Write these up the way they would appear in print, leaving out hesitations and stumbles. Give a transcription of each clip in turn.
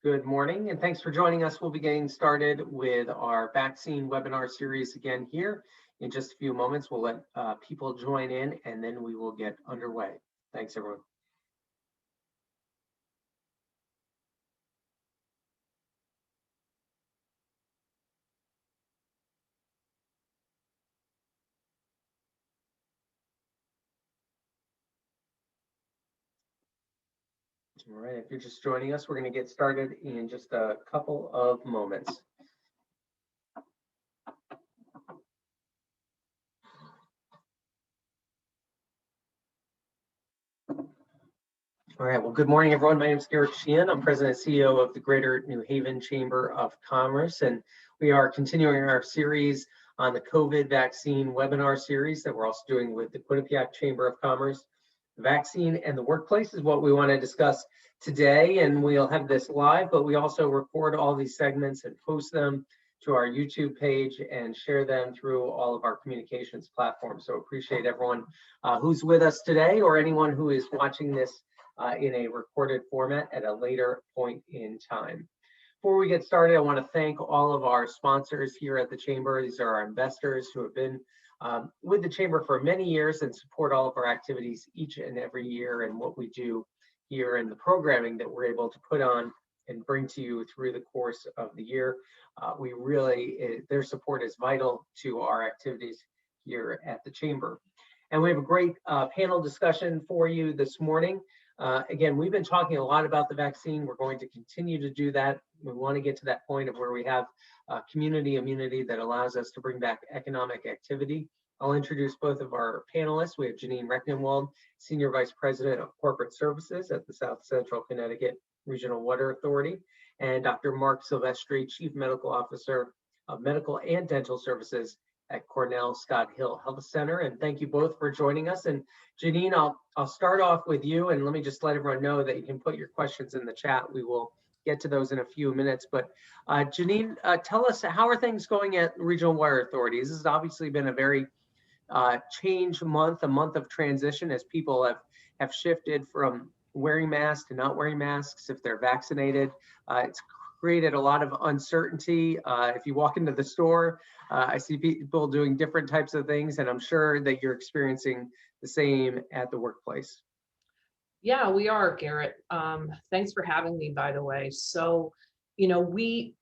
Good morning, and thanks for joining us. We'll be getting started with our vaccine webinar series again here. In just a few moments, we'll let people join in, and then we will get underway. Thanks, everyone. All right, if you're just joining us, we're going to get started in just a couple of moments. All right, well, good morning, everyone. My name is Garrett Sheehan. I'm President and CEO of the Greater New Haven Chamber of Commerce, and we are continuing our series on the COVID vaccine webinar series that we're also doing with the Quinnipiac Chamber of Commerce. The vaccine and the workplace is what we want to discuss today, and we'll have this live, but we also record all these segments and post them to our YouTube page and share them through all of our communications platforms. So appreciate everyone who's with us today, or anyone who is watching this in a recorded format at a later point in time. Before we get started, I want to thank all of our sponsors here at the Chamber. These are our investors who have been with the Chamber for many years and support all of our activities each and every year, and what we do here and the programming that we're able to put on and bring to you through the course of the year. Their support is vital to our activities here at the Chamber. And we have a great panel discussion for you this morning. Again, we've been talking a lot about the vaccine. We're going to continue to do that. We want to get to that point of where we have community immunity that allows us to bring back economic activity. I'll introduce both of our panelists. We have Janine Recknenwald, Senior Vice President of Corporate Services at the South Central Connecticut Regional Water Authority, and Dr. Mark Silvestri, Chief Medical Officer of Medical and Dental Services at Cornell Scott-Hill Health Center. And thank you both for joining us. And Janine, I'll start off with you, and let me just let everyone know that you can put your questions in the chat. We will get to those in a few minutes. But Janine, tell us, how are things going at Regional Water Authority? This has obviously been a very change month, a month of transition as people have shifted from wearing masks to not wearing masks if they're vaccinated. It's created a lot of uncertainty. If you walk into the store, I see people doing different types of things, and I'm sure that you're experiencing the same at the workplace. Yeah, we are, Garrett. Thanks for having me, by the way. So, you know, we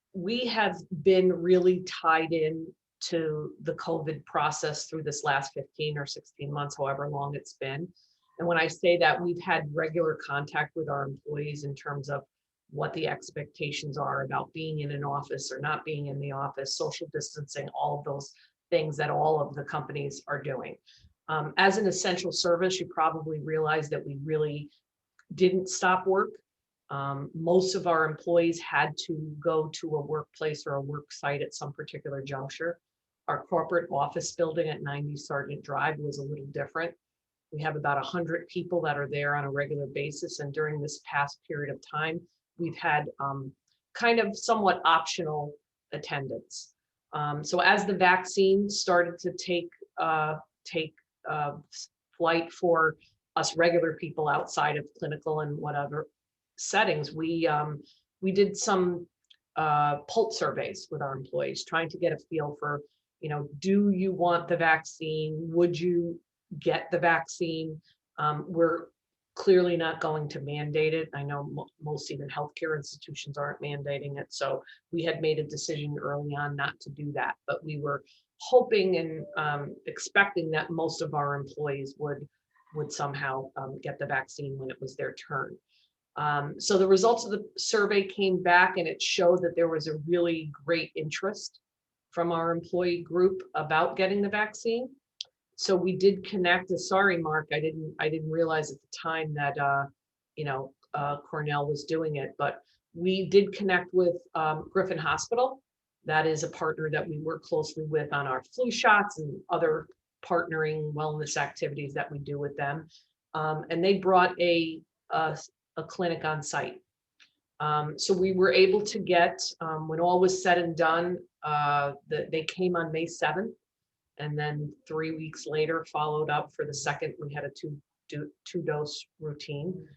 have been really tied in to the COVID process through this last 15 or 16 months, however long it's been. And when I say that, we've had regular contact with our employees in terms of what the expectations are about being in an office or not being in the office, social distancing, all of those things that all of the companies are doing. As an essential service, you probably realize that we really didn't stop work. Most of our employees had to go to a workplace or a work site at some particular juncture. Our corporate office building at 90 Sergeant Drive was a little different. We have about 100 people that are there on a regular basis. And during this past period of time, we've had kind of somewhat optional attendance. So as the vaccine started to take flight for us regular people outside of clinical and whatever settings, we did some pulse surveys with our employees, trying to get a feel for, you know, do you want the vaccine? Would you get the vaccine? We're clearly not going to mandate it. I know most even healthcare institutions aren't mandating it. So we had made a decision early on not to do that, but we were hoping and expecting that most of our employees would somehow get the vaccine when it was their turn. So the results of the survey came back, and it showed that there was a really great interest from our employee group about getting the vaccine. So we did connect. Sorry, Mark, I didn't realize at the time that Cornell was doing it, but we did connect with Griffin Hospital. That is a partner that we work closely with on our flu shots and other partnering wellness activities that we do with them. And they brought a clinic on site. So we were able to get, when all was said and done, they came on May 7th. And then 3 weeks later followed up for the second. We had a two-dose routine.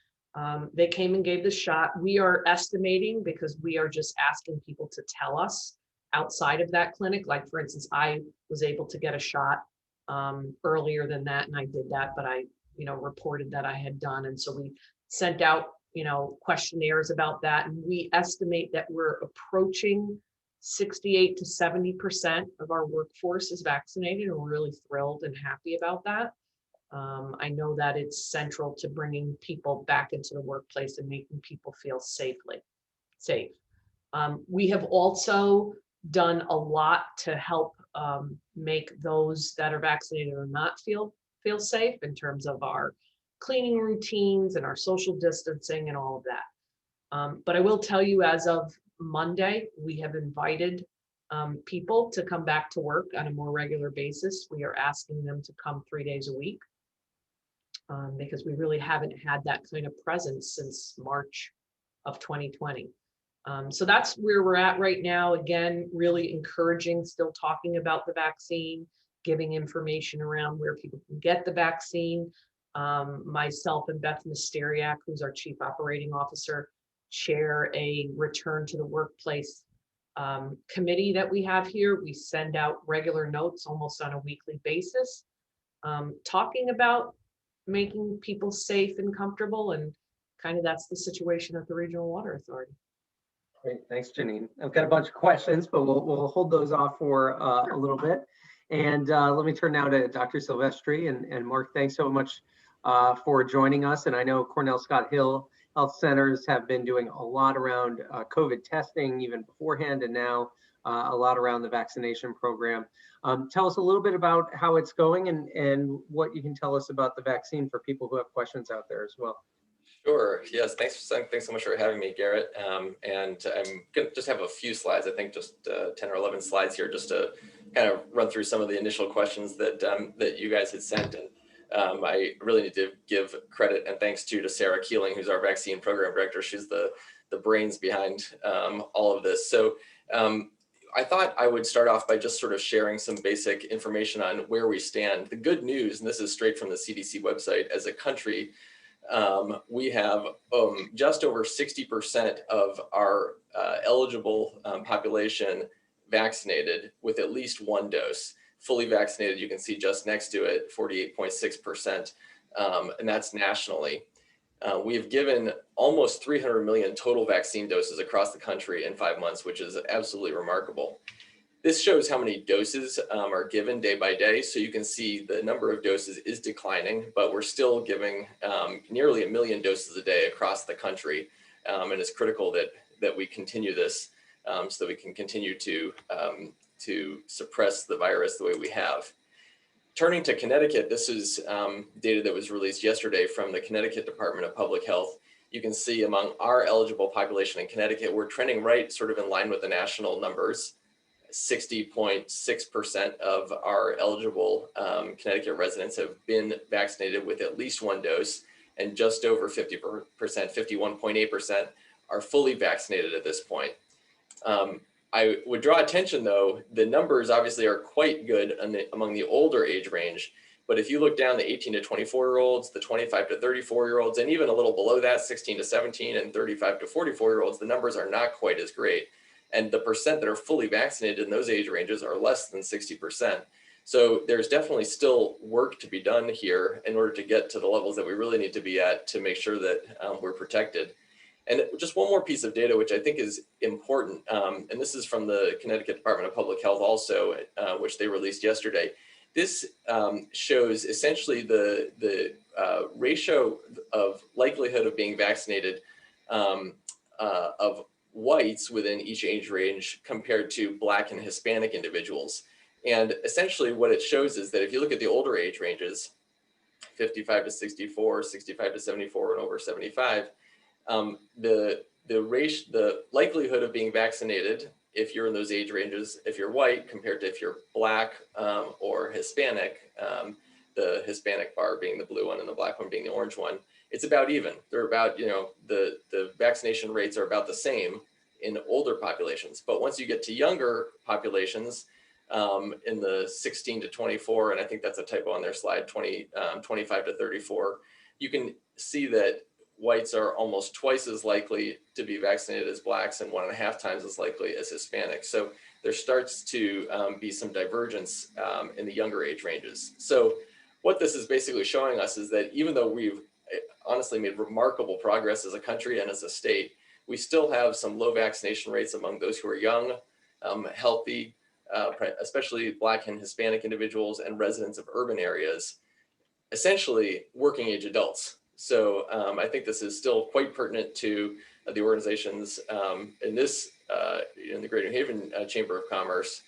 They came and gave the shot. We are estimating, because we are just asking people to tell us outside of that clinic. Like, for instance, I was able to get a shot earlier than that, and I did that, but I, reported that I had done. And so we sent out, questionnaires about that. And we estimate that we're approaching 68 to 70% of our workforce is vaccinated, and we're really thrilled and happy about that. I know that it's central to bringing people back into the workplace and making people feel safe. We have also done a lot to help make those that are vaccinated or not feel safe in terms of our cleaning routines and our social distancing and all of that. But I will tell you, as of Monday, we have invited people to come back to work on a more regular basis. We are asking them to come 3 days a week because we really haven't had that kind of presence since March of 2020. So that's where we're at right now. Again, really encouraging, still talking about the vaccine, giving information around where people can get the vaccine. Myself and Beth Mysteriak, who's our Chief Operating Officer, chair a return to the workplace committee that we have here. We send out regular notes almost on a weekly basis, talking about making people safe and comfortable, and kind of that's the situation at the Regional Water Authority. Great, thanks, Janine. I've got a bunch of questions, but we'll hold those off for a little bit. And let me turn now to Dr. Silvestri and Mark. Thanks so much for joining us. And I know Cornell Scott-Hill Health Centers have been doing a lot around COVID testing even beforehand, and now a lot around the vaccination program. Tell us a little bit about how it's going and what you can tell us about the vaccine for people who have questions out there as well. Sure. Yes. Thanks so much for having me, Garrett. And I'm going to just have a few slides. I think just 10 or 11 slides here, just to kind of run through some of the initial questions that that you guys had sent. And I really need to give credit and thanks to Sarah Keeling, who's our vaccine program director. She's the brains behind all of this. So I thought I would start off by just sort of sharing some basic information on where we stand. The good news, and this is straight from the CDC website, as a country, we have just over 60% of our eligible population vaccinated with at least one dose. Fully vaccinated, you can see just next to it, 48.6%, and that's nationally. We have given almost 300 million total vaccine doses across the country in 5 months, which is absolutely remarkable. This shows how many doses are given day by day. So you can see the number of doses is declining, but we're still giving nearly 1 million doses a day across the country. And it's critical that we continue this so that we can continue to suppress the virus the way we have. Turning to Connecticut, this is data that was released yesterday from the Connecticut Department of Public Health. You can see among our eligible population in Connecticut, we're trending right sort of in line with the national numbers. 60.6% of our eligible Connecticut residents have been vaccinated with at least one dose, and just over 50%, 51.8% are fully vaccinated at this point. I would draw attention, though, the numbers obviously are quite good among the older age range, but if you look down the 18 to 24-year-olds, the 25 to 34-year-olds, and even a little below that, 16 to 17 and 35 to 44-year-olds, the numbers are not quite as great. And the percent that are fully vaccinated in those age ranges are less than 60%. So there's definitely still work to be done here in order to get to the levels that we really need to be at to make sure that we're protected. And just one more piece of data, which I think is important, and this is from the Connecticut Department of Public Health also, which they released yesterday. This shows essentially the ratio of likelihood of being vaccinated of whites within each age range compared to Black and Hispanic individuals. And essentially what it shows is that if you look at the older age ranges, 55 to 64, 65 to 74, and over 75, the likelihood of being vaccinated, if you're in those age ranges, if you're white compared to if you're Black or Hispanic, the Hispanic bar being the blue one and the Black one being the orange one, it's about even. They're about, the vaccination rates are about the same in older populations. But once you get to younger populations, in the 16 to 24, and I think that's a typo on their slide, 25 to 34, you can see that whites are almost twice as likely to be vaccinated as blacks and 1.5 times as likely as Hispanics. So there starts to be some divergence in the younger age ranges. So what this is basically showing us is that even though we've honestly made remarkable progress as a country and as a state, we still have some low vaccination rates among those who are young, healthy, especially Black and Hispanic individuals and residents of urban areas, essentially working age adults. So I think this is still quite pertinent to the organizations in the Greater New Haven Chamber of Commerce.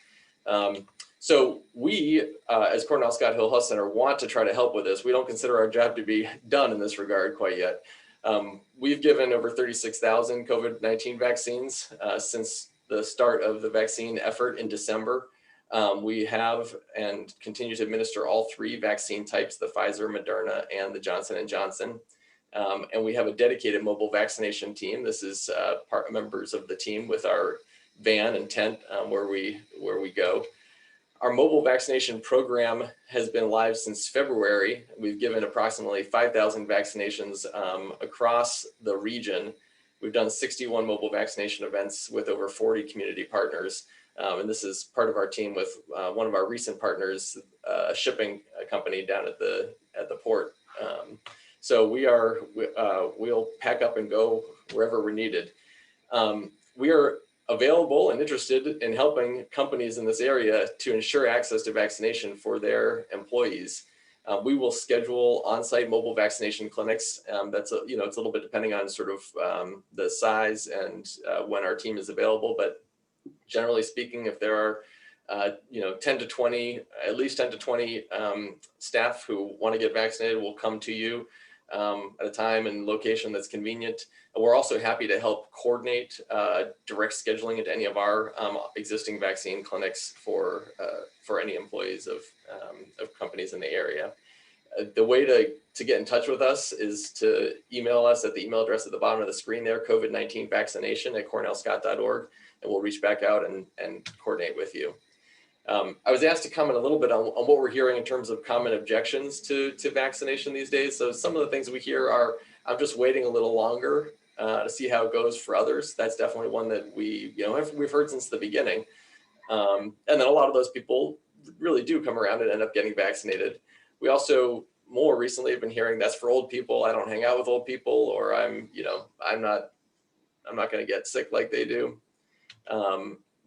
So we, as Cornell Scott-Hill Health Center, want to try to help with this. We don't consider our job to be done in this regard quite yet. We've given over 36,000 COVID-19 vaccines since the start of the vaccine effort in December. We have and continue to administer all 3 vaccine types, the Pfizer, Moderna, and the Johnson & Johnson. And we have a dedicated mobile vaccination team. This is members of the team with our van and tent where we go. Our mobile vaccination program has been live since February. We've given approximately 5,000 vaccinations across the region. We've done 61 mobile vaccination events with over 40 community partners. And this is part of our team with one of our recent partners, a shipping company down at the port. So we'll pack up and go wherever we're needed. We are available and interested in helping companies in this area to ensure access to vaccination for their employees. We will schedule on-site mobile vaccination clinics. That's it's a little bit depending on sort of the size and when our team is available, but generally speaking, if there are 10 to 20, at least 10 to 20 staff who want to get vaccinated, will come to you at a time and location that's convenient. And we're also happy to help coordinate direct scheduling into any of our existing vaccine clinics for any employees of companies in the area. The way to get in touch with us is to email us at the email address at the bottom of the screen there, COVID-19 vaccination@cornellscott.org, and we'll reach back out and coordinate with you. I was asked to comment a little bit on what we're hearing in terms of common objections to vaccination these days. So some of the things we hear are, I'm just waiting a little longer to see how it goes for others. That's definitely one that we've heard since the beginning. And then a lot of those people really do come around and end up getting vaccinated. We also more recently have been hearing that's for old people. I don't hang out with old people, or I'm not going to get sick like they do.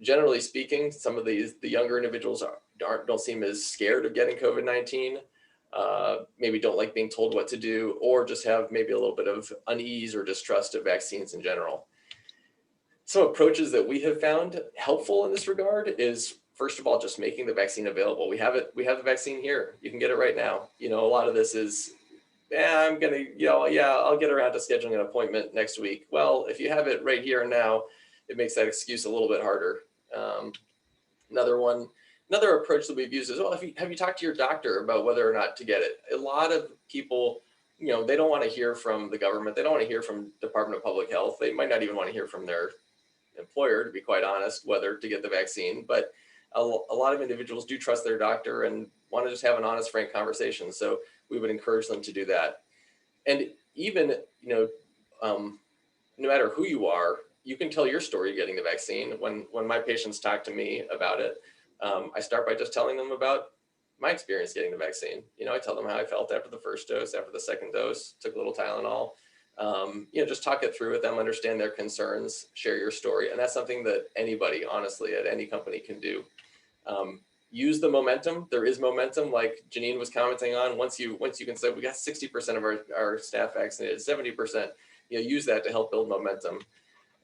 Generally speaking, some of the younger individuals don't seem as scared of getting COVID-19, maybe don't like being told what to do, or just have maybe a little bit of unease or distrust of vaccines in general. Some approaches that we have found helpful in this regard is, first of all, just making the vaccine available. We have the vaccine here. You can get it right now. A lot of this is, I'll get around to scheduling an appointment next week. Well, if you have it right here and now, it makes that excuse a little bit harder. Another approach that we've used is, well, have you talked to your doctor about whether or not to get it? A lot of people, they don't want to hear from the government. They don't want to hear from Department of Public Health. They might not even want to hear from their employer, to be quite honest, whether to get the vaccine. But a lot of individuals do trust their doctor and want to just have an honest, frank conversation. So we would encourage them to do that. And even, no matter who you are, you can tell your story getting the vaccine. When my patients talk to me about it, I start by just telling them about my experience getting the vaccine. I tell them how I felt after the first dose, after the second dose, took a little Tylenol. Just talk it through with them, understand their concerns, share your story. And that's something that anybody, honestly, at any company can do. Use the momentum. There is momentum, like Janine was commenting on. Once you can say, we got 60% of our staff vaccinated, 70%, use that to help build momentum.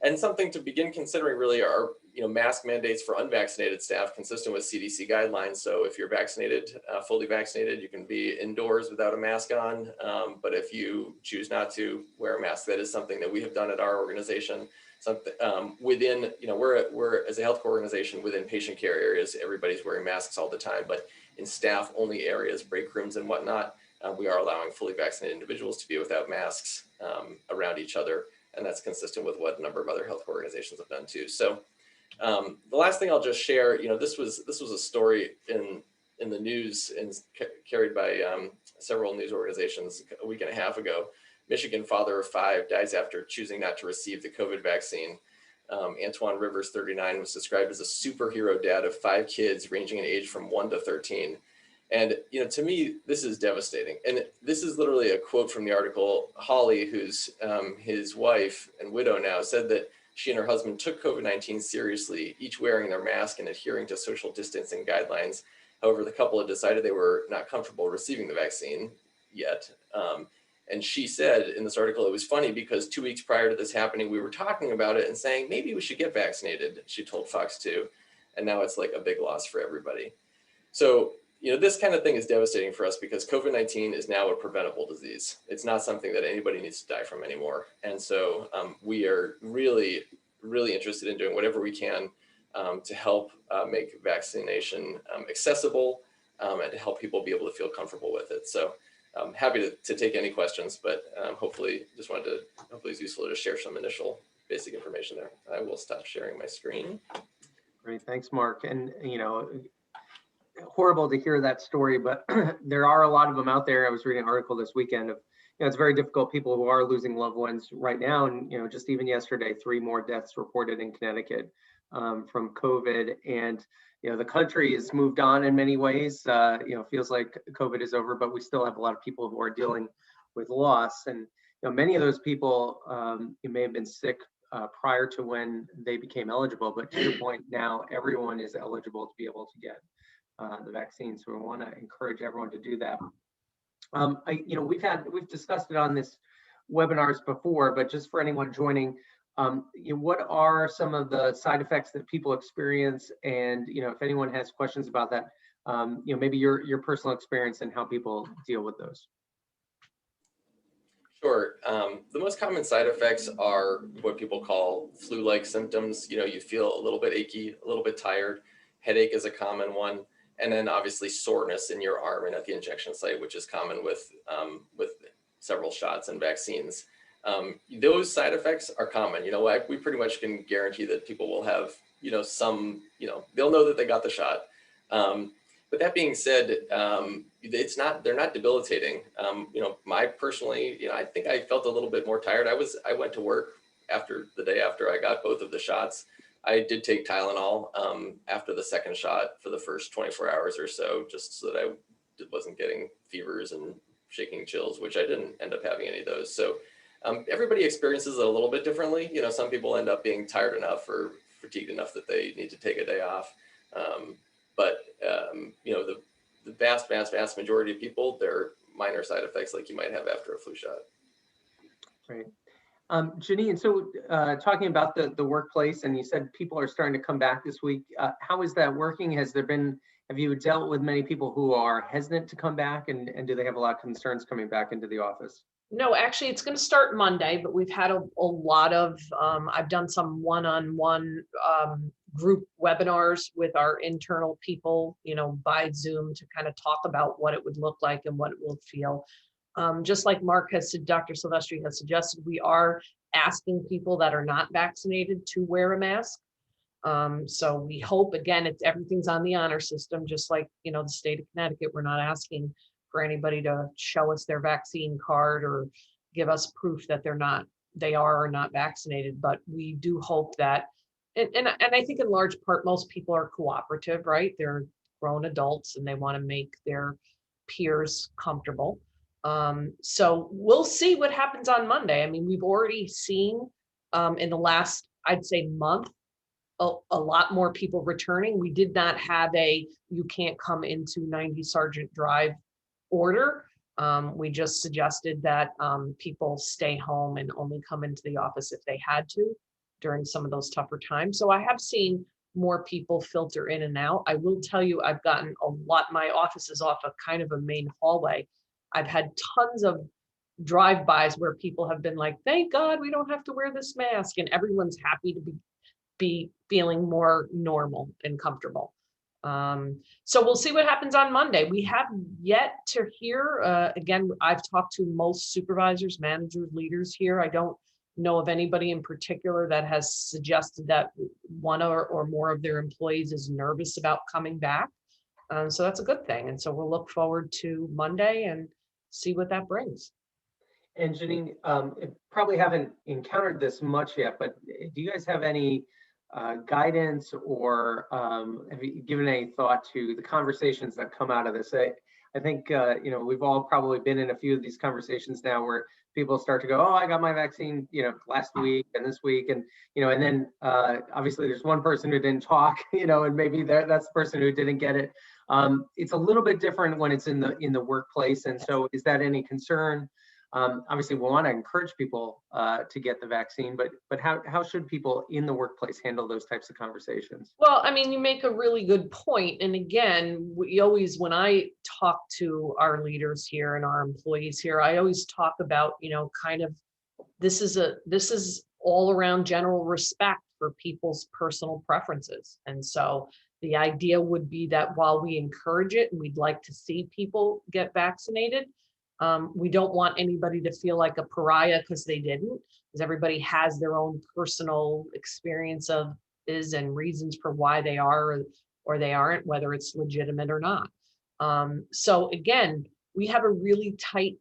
And something to begin considering really are, mask mandates for unvaccinated staff consistent with CDC guidelines. So if you're vaccinated, fully vaccinated, you can be indoors without a mask on. But if you choose not to wear a mask, that is something that we have done at our organization. Something within, we're as a healthcare organization within patient care areas, everybody's wearing masks all the time. But in staff only areas, break rooms and whatnot, we are allowing fully vaccinated individuals to be without masks around each other. And that's consistent with what a number of other health organizations have done too. So the last thing I'll just share, this was a story in the news and carried by several news organizations a week and a half ago. Michigan father of 5 dies after choosing not to receive the COVID vaccine. Antoine Rivers, 39, was described as a superhero dad of 5 kids ranging in age from 1 to 13. And, to me, this is devastating. And this is literally a quote from the article. Holly, who's his wife and widow now, said that she and her husband took COVID-19 seriously, each wearing their mask and adhering to social distancing guidelines. However, the couple had decided they were not comfortable receiving the vaccine yet. And she said in this article, it was funny because 2 weeks prior to this happening, we were talking about it and saying, maybe we should get vaccinated, she told Fox 2. And now it's like a big loss for everybody. So, this kind of thing is devastating for us because COVID-19 is now a preventable disease. It's not something that anybody needs to die from anymore. And so we are really, really interested in doing whatever we can to help make vaccination accessible and to help people be able to feel comfortable with it. So I'm happy to take any questions, but hopefully it's useful to share some initial basic information there. I will stop sharing my screen. Great, thanks, Mark. And horrible to hear that story, but there are a lot of them out there. I was reading an article this weekend of, it's very difficult, people who are losing loved ones right now. And, just even yesterday, 3 more deaths reported in Connecticut from COVID. And, the country has moved on in many ways. Feels like COVID is over, but we still have a lot of people who are dealing with loss. And, many of those people may have been sick prior to when they became eligible. But to your point, now everyone is eligible to be able to get the vaccine. So we want to encourage everyone to do that. We've discussed it on this webinars before, but just for anyone joining, what are some of the side effects that people experience? And, if anyone has questions about that, maybe your personal experience and how people deal with those. Sure. The most common side effects are what people call flu-like symptoms. You feel a little bit achy, a little bit tired. Headache is a common one. And then obviously soreness in your arm and at the injection site, which is common with several shots and vaccines. Those side effects are common. We pretty much can guarantee that people will have, they'll know that they got the shot. But that being said, they're not debilitating. Personally, I think I felt a little bit more tired. I went to work the day after I got both of the shots. I did take Tylenol after the second shot for the first 24 hours or so, just so that I wasn't getting fevers and shaking chills, which I didn't end up having any of those. So everybody experiences it a little bit differently. Some people end up being tired enough or fatigued enough that they need to take a day off. But the vast majority of people, there are minor side effects like you might have after a flu shot. Right. Janine, so talking about the workplace, and you said people are starting to come back this week. How is that working? Have you dealt with many people who are hesitant to come back, and do they have a lot of concerns coming back into the office? No, actually, it's going to start Monday, but we've had a lot of, I've done some one-on-one group webinars with our internal people, by Zoom to kind of talk about what it would look like and what it will feel. Just like Dr. Silvestri has suggested, we are asking people that are not vaccinated to wear a mask. So we hope, again, everything's on the honor system, just like, the state of Connecticut. We're not asking for anybody to show us their vaccine card or give us proof that they are or not vaccinated. But we do hope that, and I think in large part, most people are cooperative, right? They're grown adults and they want to make their peers comfortable. So we'll see what happens on Monday. I mean, we've already seen in the last, I'd say, month, a lot more people returning. We did not have you can't come into 90 Sergeant Drive order. We just suggested that people stay home and only come into the office if they had to during some of those tougher times. So I have seen more people filter in and out. I will tell you, I've gotten my office is off a kind of a main hallway. I've had tons of drive-bys where people have been like, thank God we don't have to wear this mask, and everyone's happy to be feeling more normal and comfortable. So we'll see what happens on Monday. We have yet to hear, again, I've talked to most supervisors, managers, leaders here. I don't know of anybody in particular that has suggested that one or more of their employees is nervous about coming back. So that's a good thing. And so we'll look forward to Monday and see what that brings. And Janine, probably haven't encountered this much yet, but do you guys have any guidance or have you given any thought to the conversations that come out of this? I think, we've all probably been in a few of these conversations now where people start to go, oh, I got my vaccine, last week and this week. And, and then obviously there's one person who didn't talk, and maybe that's the person who didn't get it. It's a little bit different when it's in the workplace. And so is that any concern? Obviously, we want to encourage people to get the vaccine, but how should people in the workplace handle those types of conversations? Well, I mean, you make a really good point. And again, we always, when I talk to our leaders here and our employees here, I always talk about, kind of this is all around general respect for people's personal preferences. And so the idea would be that while we encourage it and we'd like to see people get vaccinated, we don't want anybody to feel like a pariah because they didn't, because everybody has their own personal experience of and reasons for why they are or they aren't, whether it's legitimate or not. So again, we have a really tight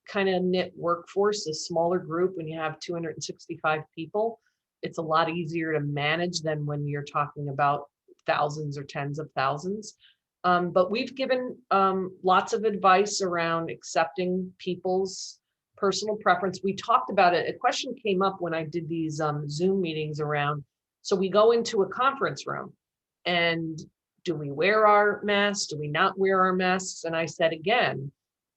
kind of knit workforce, a smaller group. When you have 265 people, it's a lot easier to manage than when you're talking about thousands or tens of thousands. But we've given lots of advice around accepting people's personal preference. We talked about it. A question came up when I did these Zoom meetings around. So we go into a conference room and do we wear our masks? Do we not wear our masks? And I said, again,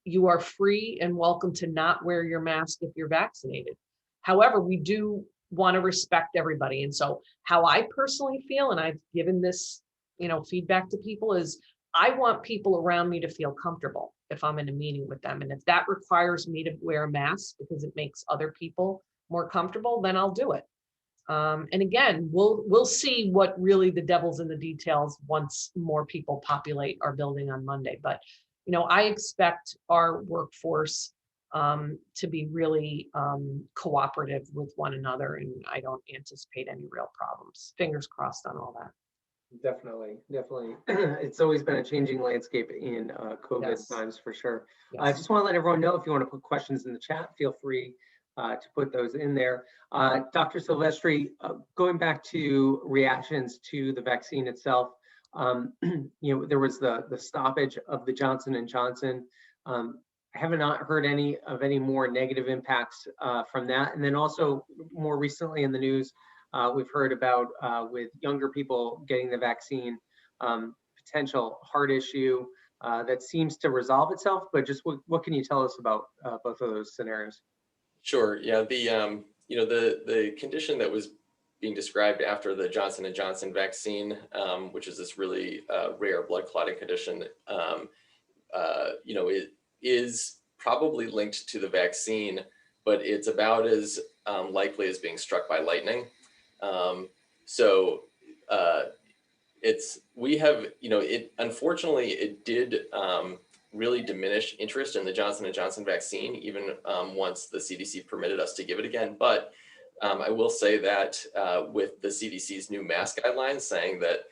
you are free and welcome to not wear your mask if you're vaccinated. However, we do want to respect everybody. And so how I personally feel, and I've given this, feedback to people, is I want people around me to feel comfortable if I'm in a meeting with them. And if that requires me to wear a mask because it makes other people more comfortable, then I'll do it. And again, we'll see what really the devil's in the details once more people populate our building on Monday. But, I expect our workforce to be really cooperative with one another, and I don't anticipate any real problems. Fingers crossed on all that. Definitely. It's always been a changing landscape in COVID times for sure. Yes. I just want to let everyone know, if you want to put questions in the chat, feel free to put those in there. Dr. Silvestri, going back to reactions to the vaccine itself, there was the stoppage of the Johnson & Johnson. I have not heard any more negative impacts from that. And then also more recently in the news, we've heard about with younger people getting the vaccine, potential heart issue that seems to resolve itself. But just what can you tell us about both of those scenarios? Sure. Yeah. The condition that was being described after the Johnson & Johnson vaccine, which is this really rare blood clotting condition, it is probably linked to the vaccine, but it's about as likely as being struck by lightning. Unfortunately, it did really diminish interest in the Johnson & Johnson vaccine, even once the CDC permitted us to give it again. But I will say that with the CDC's new mask guidelines saying that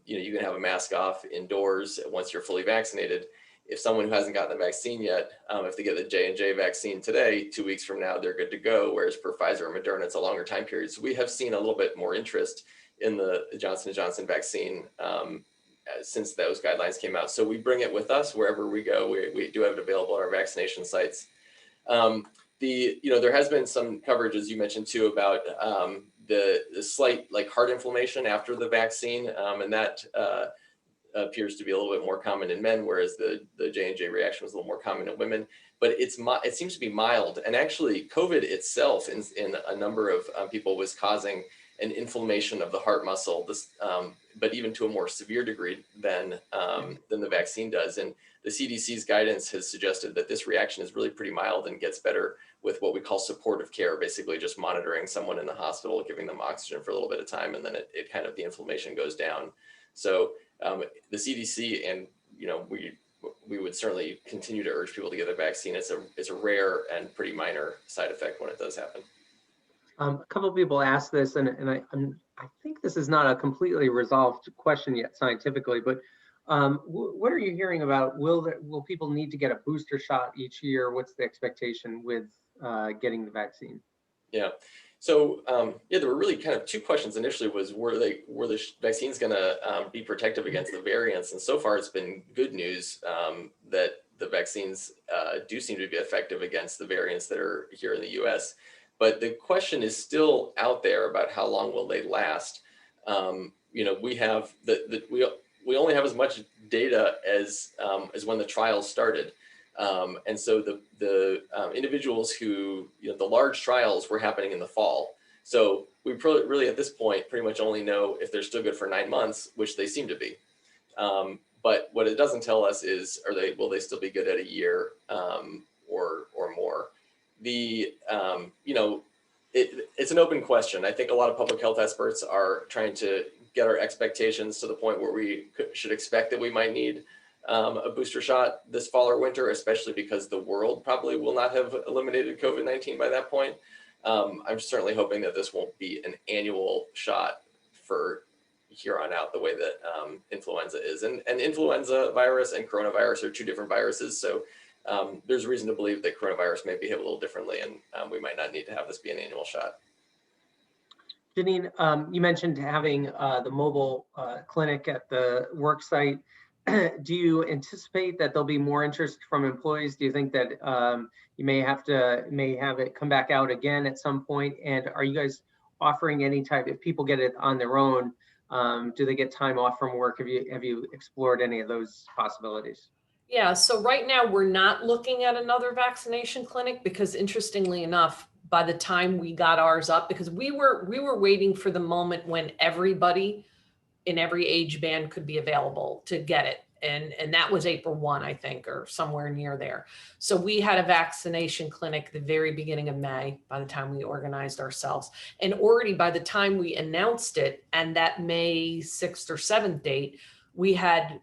you can have a mask off indoors once you're fully vaccinated, if someone who hasn't gotten the vaccine yet, if they get the J&J vaccine today, 2 weeks from now, they're good to go. Whereas for Pfizer and Moderna, it's a longer time period. So we have seen a little bit more interest in the Johnson & Johnson vaccine since those guidelines came out. So we bring it with us wherever we go. We do have it available at our vaccination sites. There has been some coverage, as you mentioned too, about the slight heart inflammation after the vaccine, and that appears to be a little bit more common in men, whereas the J&J reaction was a little more common in women. But it seems to be mild, and actually COVID itself in a number of people was causing an inflammation of the heart muscle, but even to a more severe degree than the vaccine does. And the CDC's guidance has suggested that this reaction is really pretty mild and gets better with what we call supportive care, basically just monitoring someone in the hospital, giving them oxygen for a little bit of time, and then it kind of, the inflammation goes down. So the CDC and we would certainly continue to urge people to get the vaccine. It's a rare and pretty minor side effect when it does happen. A couple of people asked this, and I think this is not a completely resolved question yet scientifically, but What are you hearing about? Will people need to get a booster shot each year? What's the expectation with getting the vaccine? Yeah. So yeah, there were really kind of two questions initially. Was were the vaccines going to be protective against the variants? And so far, it's been good news that the vaccines do seem to be effective against the variants that are here in the U.S. But the question is still out there about how long will they last. We have we only have as much data as when the trials started. And so the individuals who, the large trials were happening in the fall. So we really at this point pretty much only know if they're still good for 9 months, which they seem to be. But what it doesn't tell us is, will they still be good at a year or more? It's an open question. I think a lot of public health experts are trying to get our expectations to the point where we should expect that we might need a booster shot this fall or winter, especially because the world probably will not have eliminated COVID-19 by that point. I'm certainly hoping that this won't be an annual shot for here on out, the way that influenza is. And influenza virus and coronavirus are two different viruses. So there's reason to believe that coronavirus may behave a little differently, and we might not need to have this be an annual shot. Janine, you mentioned having the mobile clinic at the work site. Do you anticipate that there'll be more interest from employees? Do you think that you may have it come back out again at some point? And are you guys offering any type, if people get it on their own, do they get time off from work? Have you explored any of those possibilities? Yeah, so right now we're not looking at another vaccination clinic because, interestingly enough, by the time we got ours up, because we were waiting for the moment when everybody in every age band could be available to get it. And that was April 1, I think, or somewhere near there. So we had a vaccination clinic the very beginning of May by the time we organized ourselves. And already by the time we announced it, and that May 6th or 7th date, we had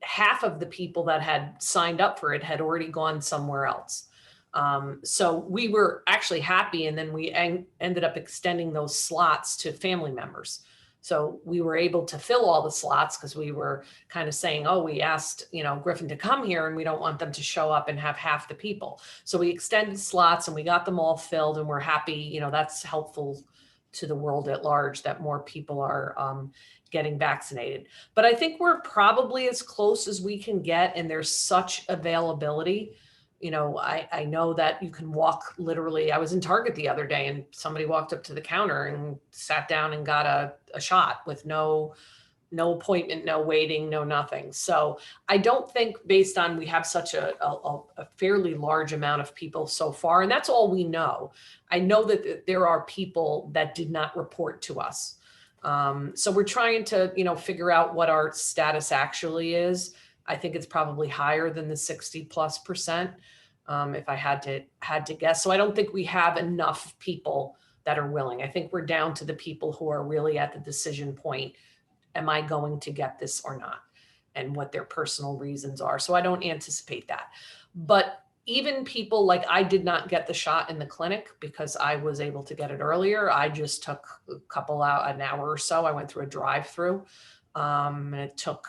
half of the people that had signed up for it had already gone somewhere else. So we were actually happy. And then we ended up extending those slots to family members. So we were able to fill all the slots because we were kind of saying, oh, we asked, Griffin to come here and we don't want them to show up and have half the people. So we extended slots and we got them all filled, and we're happy, that's helpful to the world at large that more people are getting vaccinated. But I think we're probably as close as we can get, and there's such availability. I know that you can walk literally. I was in Target the other day and somebody walked up to the counter and sat down and got a shot with no appointment, no waiting, no nothing. So I don't think, based on we have such a fairly large amount of people so far, and that's all we know. I know that there are people that did not report to us. So we're trying to, figure out what our status actually is. I think it's probably higher than the 60+%, if I had to guess. So I don't think we have enough people that are willing. I think we're down to the people who are really at the decision point. Am I going to get this or not? And what their personal reasons are. So I don't anticipate that. But even people like, I did not get the shot in the clinic because I was able to get it earlier. I just took an hour or so. I went through a drive-through, and it took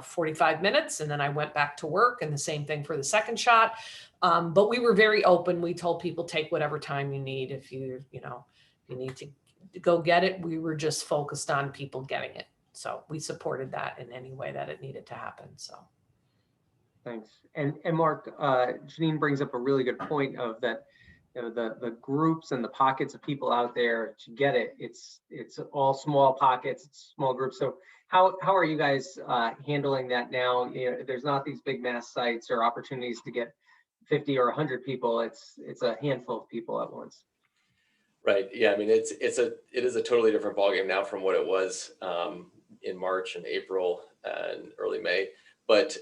45 minutes, and then I went back to work, and the same thing for the second shot. But we were very open. We told people, take whatever time you need. If you need to go get it, we were just focused on people getting it. So we supported that in any way that it needed to happen. So. Thanks. And Mark, Janine brings up a really good point of that, the groups and the pockets of people out there to get it. It's all small pockets, it's small groups. So how are you guys handling that now? There's not these big mass sites or opportunities to get 50 or 100 people. It's a handful of people at once. Right. Yeah. I mean, it is a totally different ballgame now from what it was in March and April and early May. But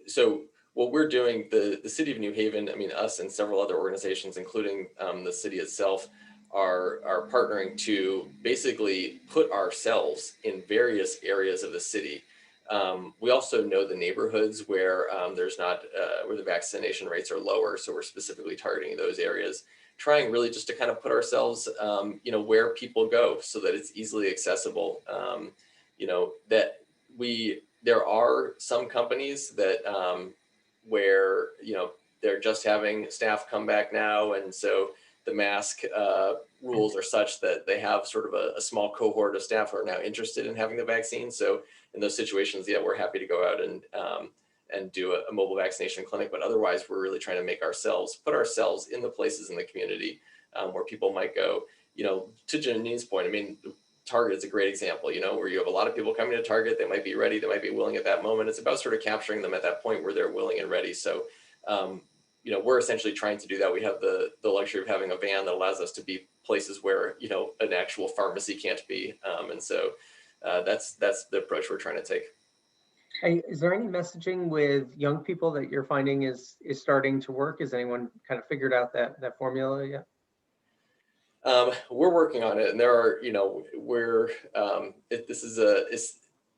so what we're doing, the city of New Haven, I mean, us and several other organizations, including the city itself, are partnering to basically put ourselves in various areas of the city. We also know the neighborhoods where where the vaccination rates are lower, so we're specifically targeting those areas, trying really just to kind of put ourselves, where people go so that it's easily accessible. That we There are some companies that where, they're just having staff come back now. And so the mask rules are such that they have sort of a small cohort of staff who are now interested in having the vaccine. So in those situations, yeah, we're happy to go out and do a mobile vaccination clinic. But otherwise, we're really trying to put ourselves in the places in the community where people might go. To Janine's point, I mean, Target is a great example, where you have a lot of people coming to Target. They might be ready, they might be willing at that moment. It's about sort of capturing them at that point where they're willing and ready. So, we're essentially trying to do that. We have the luxury of having a van that allows us to be places where, an actual pharmacy can't be. And so that's the approach we're trying to take. Hey, is there any messaging with young people that you're finding is starting to work? Has anyone kind of figured out that formula yet? We're working on it, and there are, this is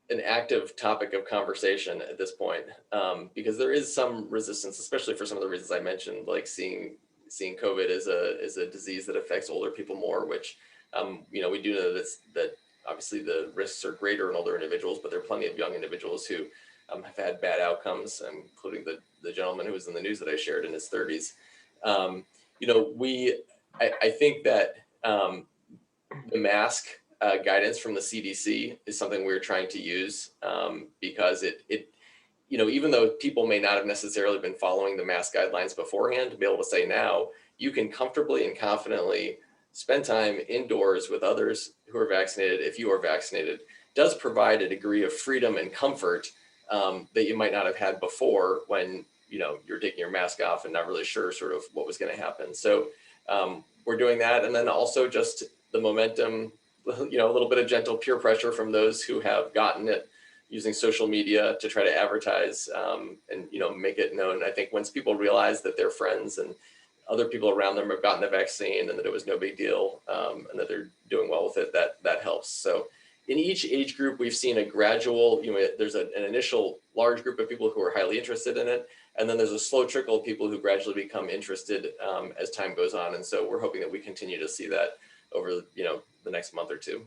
an active topic of conversation at this point, because there is some resistance, especially for some of the reasons I mentioned, like seeing COVID as a disease that affects older people more, which, we do know that obviously the risks are greater in older individuals, but there are plenty of young individuals who have had bad outcomes, including the gentleman who was in the news that I shared in his 30s. I think that the mask guidance from the CDC is something we're trying to use because it even though people may not have necessarily been following the mask guidelines beforehand, to be able to say now you can comfortably and confidently spend time indoors with others who are vaccinated if you are vaccinated does provide a degree of freedom and comfort that you might not have had before when you're taking your mask off and not really sure sort of what was going to happen. So we're doing that, and then also just the momentum, a little bit of gentle peer pressure from those who have gotten it using social media to try to advertise and make it known. I think once people realize that their friends and other people around them have gotten the vaccine and that it was no big deal and that they're doing well with it, that helps. So in each age group, we've seen a gradual, there's an initial large group of people who are highly interested in it. And then there's a slow trickle of people who gradually become interested as time goes on. And so we're hoping that we continue to see that over, the next month or two.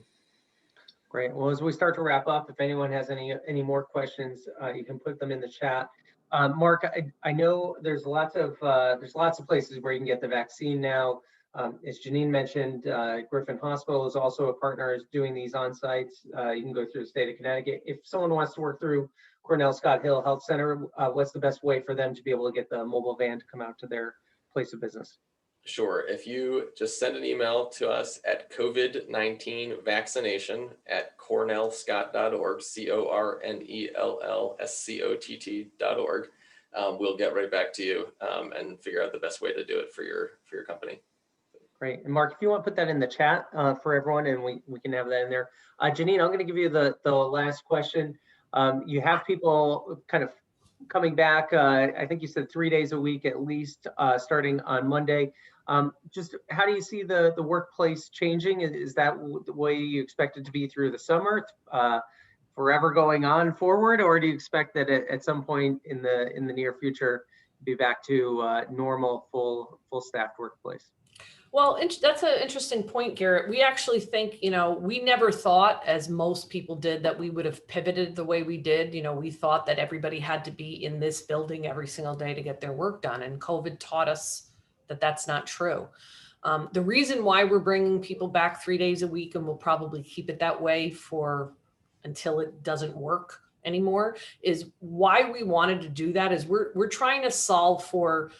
Great. Well, as we start to wrap up, if anyone has any more questions, you can put them in the chat. Mark, I know there's lots of places where you can get the vaccine now. As Janine mentioned, Griffin Hospital is also a partner, is doing these on sites. You can go through the state of Connecticut. If someone wants to work through Cornell Scott-Hill Health Center, what's the best way for them to be able to get the mobile van to come out to their place of business? Sure. If you just send an email to us at COVID-19 vaccination at cornellscott.org, cornellscott.org, we'll get right back to you and figure out the best way to do it for your company. Great. And Mark, if you want to put that in the chat for everyone, and we can have that in there. Janine, I'm going to give you the last question. You have people kind of coming back, I think you said 3 days a week at least, starting on Monday. Just how do you see the workplace changing? Is that the way you expect it to be through the summer, forever going on forward, or do you expect that at some point in the near future be back to normal full staffed workplace? Well, that's an interesting point, Garrett. We actually think, we never thought, as most people did, that we would have pivoted the way we did. We thought that everybody had to be in this building every single day to get their work done. And COVID taught us that that's not true. The reason why we're bringing people back 3 days a week, and we'll probably keep it that way until it doesn't work anymore, is why we wanted to do that is we're trying to solve for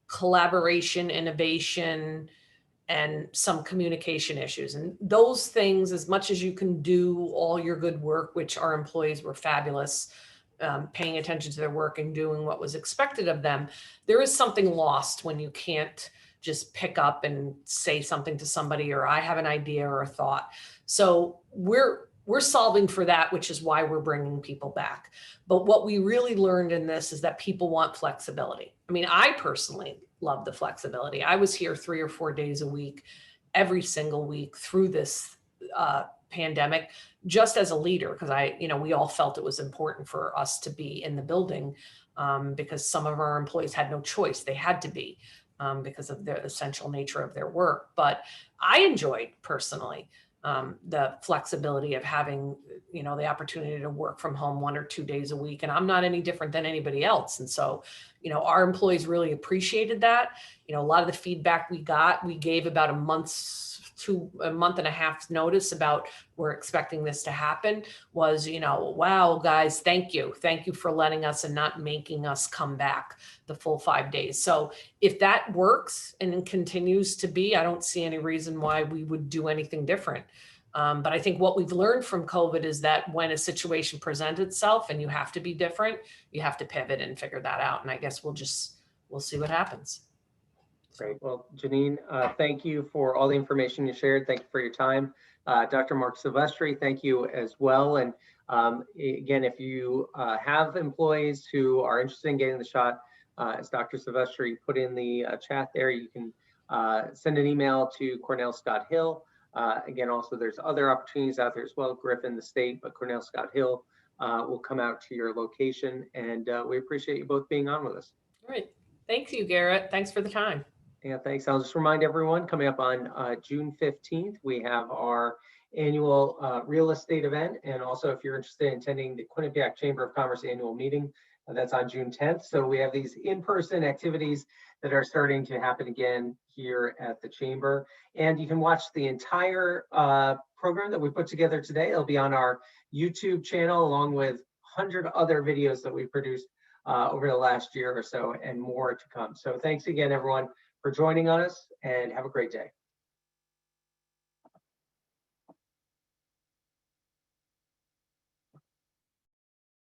collaboration, innovation, and some communication issues. And those things, as much as you can do all your good work, which our employees were fabulous, paying attention to their work and doing what was expected of them, there is something lost when you can't just pick up and say something to somebody, or I have an idea or a thought. So we're solving for that, which is why we're bringing people back. But what we really learned in this is that people want flexibility. I mean, I personally love the flexibility. I was here 3 or 4 days a week, every single week through this pandemic, just as a leader, because we all felt it was important for us to be in the building because some of our employees had no choice. They had to be because of the essential nature of their work. But I enjoyed personally the flexibility of having, you know, the opportunity to work from home 1 or 2 days a week. And I'm not any different than anybody else. And so, you know, our employees really appreciated that. You know, a lot of the feedback we gave about a month and a half's notice about we're expecting this to happen was, you know, wow, guys, thank you. Thank you for letting us and not making us come back the full 5 days. So if that works and it continues to be, I don't see any reason why we would do anything different. But I think what we've learned from COVID is that when a situation presents itself and you have to be different, you have to pivot and figure that out. And I guess we'll see what happens. Great. Well, Janine, thank you for all the information you shared. Thank you for your time. Dr. Mark Silvestri, thank you as well. And again, if you have employees who are interested in getting the shot, as Dr. Silvestri put in the chat there, you can send an email to Cornell Scott-Hill. Again, also there's other opportunities out there as well, Griffin, the state, but Cornell Scott-Hill will come out to your location. And we appreciate you both being on with us. All right. Thank you, Garrett. Thanks for the time. Yeah, thanks. I'll just remind everyone, coming up on June 15th, we have our annual real estate event. And also, if you're interested in attending the Quinnipiac Chamber of Commerce annual meeting, that's on June 10th. So we have these in-person activities that are starting to happen again here at the Chamber. And you can watch the entire program that we put together today. It'll be on our YouTube channel, along with 100 other videos that we produced over the last year or so, and more to come. So thanks again, everyone, for joining us, and have a great day.